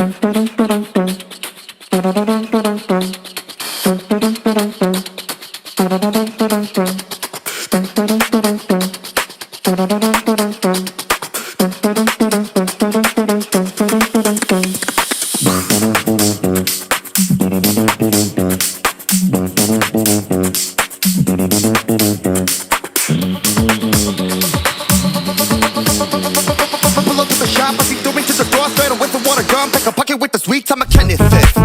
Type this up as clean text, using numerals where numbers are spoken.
Pull up to the shop, I see through me to the door, straight away for water gum. Pack a pocket with the sweets, I'm a Kenneth Fifth.